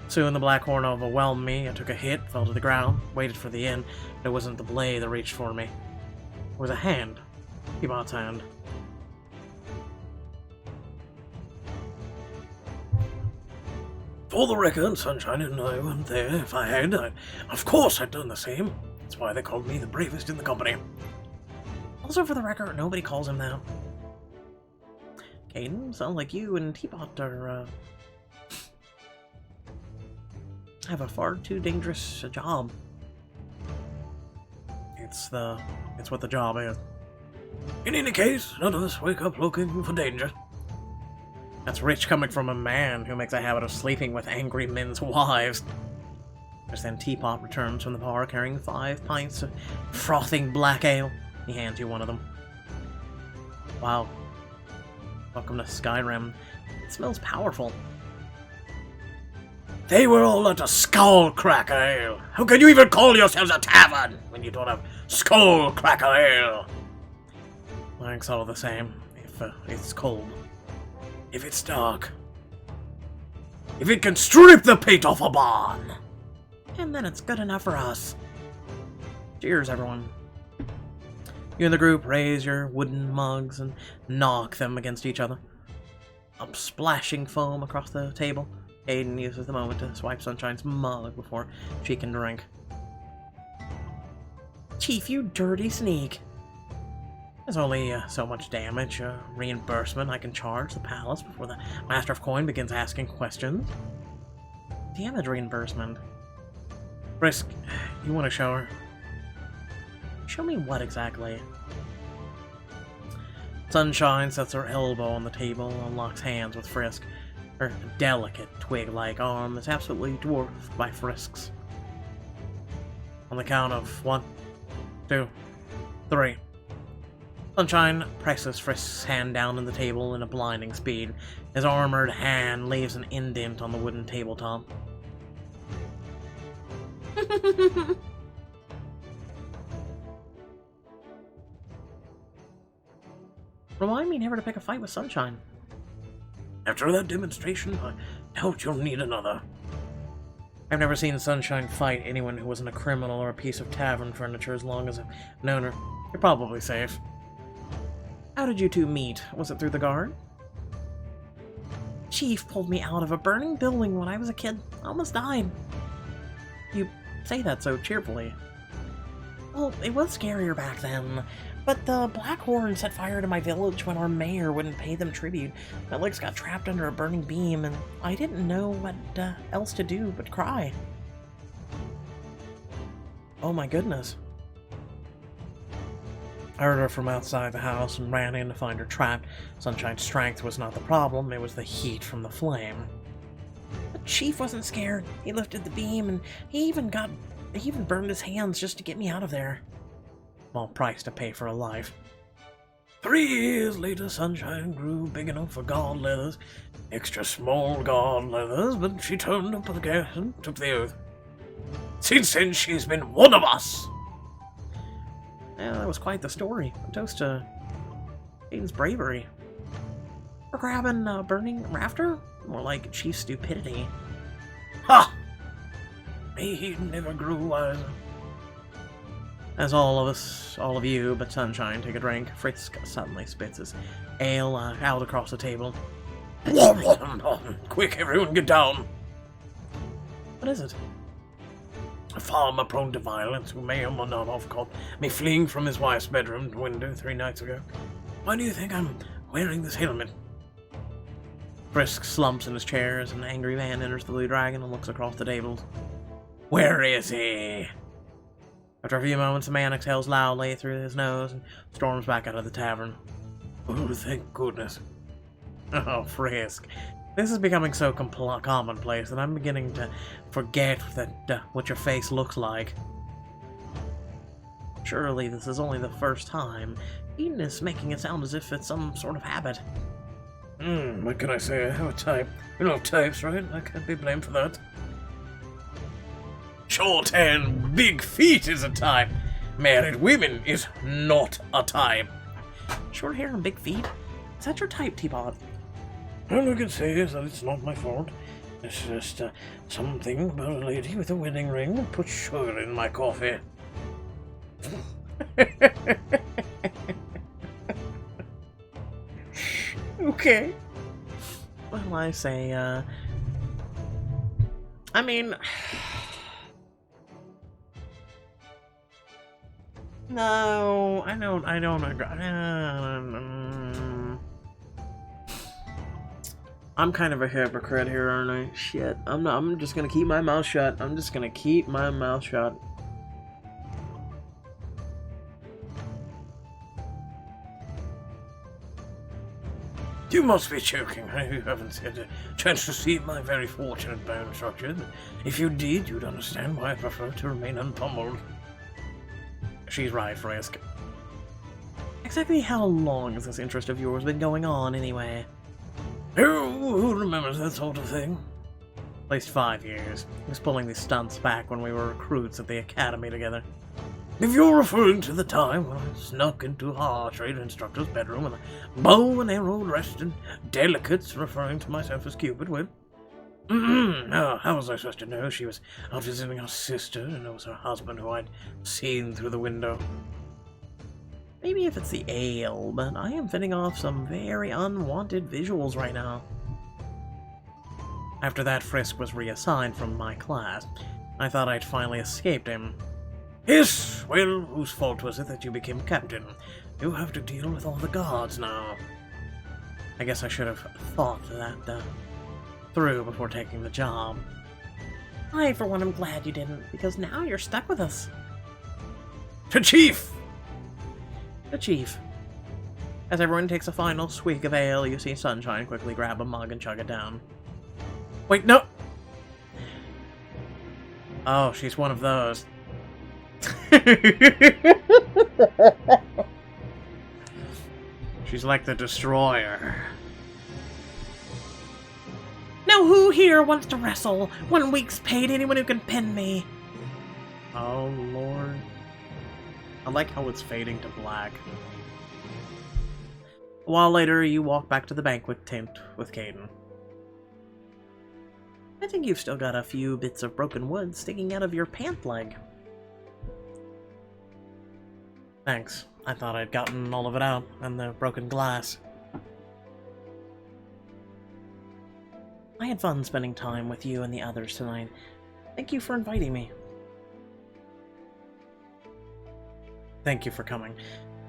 S1: Soon the Black Horn overwhelmed me. I took a hit, fell to the ground, waited for the end, but it wasn't the blade that reached for me. It was a hand. Teapot's hand.
S2: For the record, Sunshine and I weren't there. If I had, of course I'd done the same. That's why they called me the bravest in the company.
S1: Also, for the record, nobody calls him that. Caden, sounds like you and Teapot are, have a far too dangerous job. It's what the job is.
S2: In any case, none of us wake up looking for danger.
S1: That's rich coming from a man who makes a habit of sleeping with angry men's wives. Just then Teapot returns from the bar carrying 5 pints of frothing black ale. He hands you one of them. Wow. Welcome to Skyrim. It smells powerful.
S2: They were all at a Skullcracker Ale. How can you even call yourselves a tavern when you don't have Skullcracker Ale?
S1: Thanks all the same, if it's cold.
S2: If it's dark. If it can strip the paint off a barn.
S1: And then it's good enough for us. Cheers, everyone. You and the group raise your wooden mugs and knock them against each other. Up splashing foam across the table. Aiden uses the moment to swipe Sunshine's mug before she can drink. Chief, you dirty sneak. There's only so much damage, reimbursement I can charge the palace before the Master of Coin begins asking questions. Damage reimbursement. Frisk, you want to show her? Show me what exactly? Sunshine sets her elbow on the table and locks hands with Frisk. Her delicate, twig-like arm is absolutely dwarfed by Frisk's. On the count of 1, 2, 3. Sunshine presses Frisk's hand down on the table in a blinding speed. His armored hand leaves an indent on the wooden tabletop. Remind me never to pick a fight with Sunshine.
S2: After that demonstration, I doubt you'll need another.
S1: I've never seen Sunshine fight anyone who wasn't a criminal or a piece of tavern furniture as long as I've known her. You're probably safe. How did you two meet? Was it through the guard? Chief pulled me out of a burning building when I was a kid. I almost died. You say that so cheerfully. Well, it was scarier back then. But the Black Horn set fire to my village when our mayor wouldn't pay them tribute. My legs got trapped under a burning beam, and I didn't know what else to do but cry. Oh my goodness. I heard her from outside the house and ran in to find her trapped. Sunshine's strength was not the problem, it was the heat from the flame. The chief wasn't scared. He lifted the beam, and he even burned his hands just to get me out of there. Small price to pay for a life.
S2: 3 years later, Sunshine grew big enough for guard leathers. Extra small guard leathers, but she turned up the gas and took the oath. Since then, she's been one of us!
S1: Yeah, that was quite the story. A toast to Aiden's bravery. For grabbing a burning rafter? More like chief stupidity.
S2: Ha! He never grew wiser.
S1: As all of you, but Sunshine, take a drink, Frisk suddenly spits his ale out across the table.
S2: Quick, everyone get down!
S1: What is it?
S2: A farmer prone to violence who may or may not have caught me fleeing from his wife's bedroom window 3 nights ago. Why do you think I'm wearing this helmet?
S1: Frisk slumps in his chair as an angry man enters the Blue Dragon and looks across the tables. Where is he? After a few moments, the man exhales loudly through his nose and storms back out of the tavern.
S2: Oh, thank goodness.
S1: Oh, Frisk. This is becoming so commonplace that I'm beginning to forget that what your face looks like. Surely this is only the first time. Eden is making it sound as if it's some sort of habit.
S2: What can I say? I have a type. You know types, right? I can't be blamed for that. Short and big feet is a type. Married women is not a type.
S1: Short hair and big feet? Is that your type, Teapot?
S2: All I can say is that it's not my fault. It's just something about a lady with a wedding ring that put sugar in my coffee.
S1: Okay. Well, I say, I mean... No, I don't agree. I'm kind of a hypocrite here, aren't I? Shit, I'm just gonna keep my mouth shut. I'm just gonna keep my mouth shut.
S2: You must be joking. You haven't had a chance to see my very fortunate bone structure. If you did, you'd understand why I prefer to remain unpummeled.
S1: She's right, Frisk. Exactly how long has this interest of yours been going on, anyway?
S2: Who remembers that sort of thing?
S1: At least 5 years. He was pulling these stunts back when we were recruits at the academy together.
S2: If you're referring to the time when I snuck into our trade instructor's bedroom with a bow and arrow dressed in delicates, referring to myself as Cupid, well, how was I supposed to know she was out visiting her sister and it was her husband who I'd seen through the window?
S1: Maybe if it's the ale, but I am fitting off some very unwanted visuals right now. After that, Frisk was reassigned from my class. I thought I'd finally escaped him.
S2: Yes, well, whose fault was it that you became captain? You have to deal with all the gods now.
S1: I guess I should have thought that through before taking the job. I, for one, am glad you didn't, because now you're stuck with us.
S2: To Chief!
S1: The Chief. As everyone takes a final swig of ale, you see Sunshine quickly grab a mug and chug it down.
S2: Wait, no!
S1: Oh, she's one of those.
S2: She's like the Destroyer.
S1: Now who here wants to wrestle? 1 week's pay to anyone who can pin me.
S2: Oh, Lord.
S1: I like how it's fading to black. A while later, you walk back to the banquet tent with Caden. I think you've still got a few bits of broken wood sticking out of your pant leg. Thanks. I thought I'd gotten all of it out, and the broken glass. I had fun spending time with you and the others tonight. Thank you for inviting me. Thank you for coming.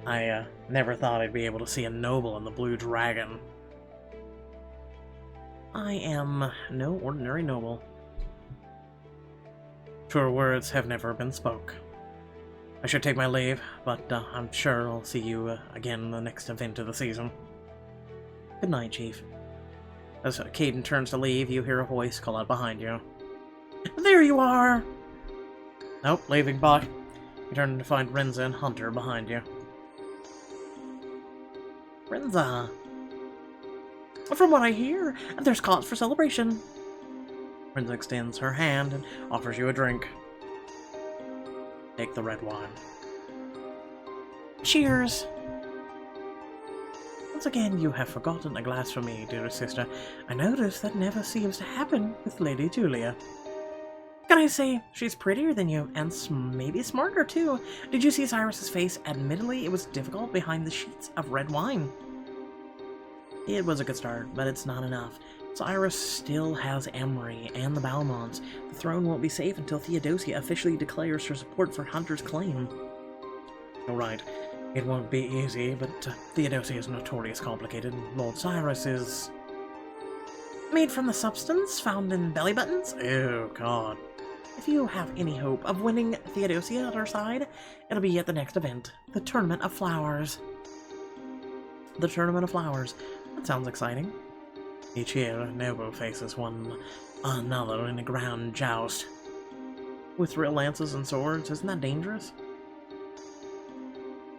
S1: I never thought I'd be able to see a noble in the Blue Dragon. I am no ordinary noble. Truer words have never been spoke. I should take my leave, but I'm sure I'll see you again in the next event of the season. Good night, Chief. As Caden turns to leave, you hear a voice call out behind you. There you are! Nope, leaving by. You turn to find Renza and Hunter behind you. Renza. From what I hear, there's cause for celebration. Renza extends her hand and offers you a drink. Take the red wine. Cheers! Once again, you have forgotten a glass for me, dearest sister. I notice that never seems to happen with Lady Julia. Can I say, she's prettier than you, and maybe smarter too. Did you see Cyrus's face? Admittedly, it was difficult behind the sheets of red wine. It was a good start, but it's not enough. Cyrus still has Emery and the Balmonts. The throne won't be safe until Theodosia officially declares her support for Hunter's claim. You're right. It won't be easy, but Theodosia is notoriously complicated. Lord Cyrus is made from the substance found in belly buttons? Oh, God. If you have any hope of winning Theodosia at our side, it'll be at the next event, the Tournament of Flowers. The Tournament of Flowers. That sounds exciting. Each year, a noble faces one another in a grand joust. With real lances and swords, isn't that dangerous?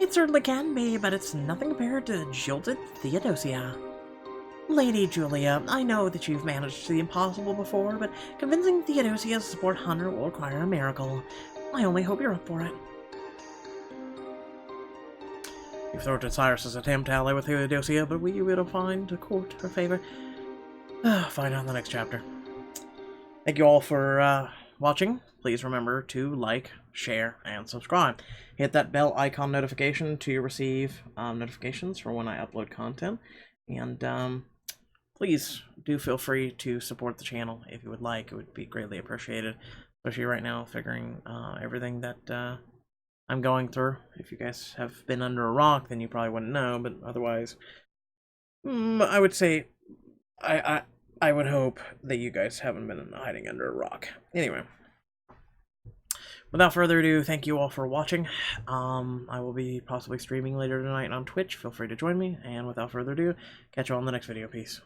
S1: It certainly can be, but it's nothing compared to jilted Theodosia. Lady Julia, I know that you've managed the impossible before, but convincing Theodosia to support Hunter will require a miracle. I only hope you're up for it. You've thwarted Cyrus's attempt to ally with Theodosia, but will you be able to find a court her favor? Find out in the next chapter. Thank you all for watching. Please remember to like, share, and subscribe. Hit that bell icon notification to receive notifications for when I upload content. And please do feel free to support the channel if you would like. It would be greatly appreciated, especially right now, figuring everything that I'm going through. If you guys have been under a rock, then you probably wouldn't know, but otherwise, I would say, I would hope that you guys haven't been hiding under a rock. Anyway, without further ado, thank you all for watching. I will be possibly streaming later tonight on Twitch. Feel free to join me, and without further ado, catch you all in the next video. Peace.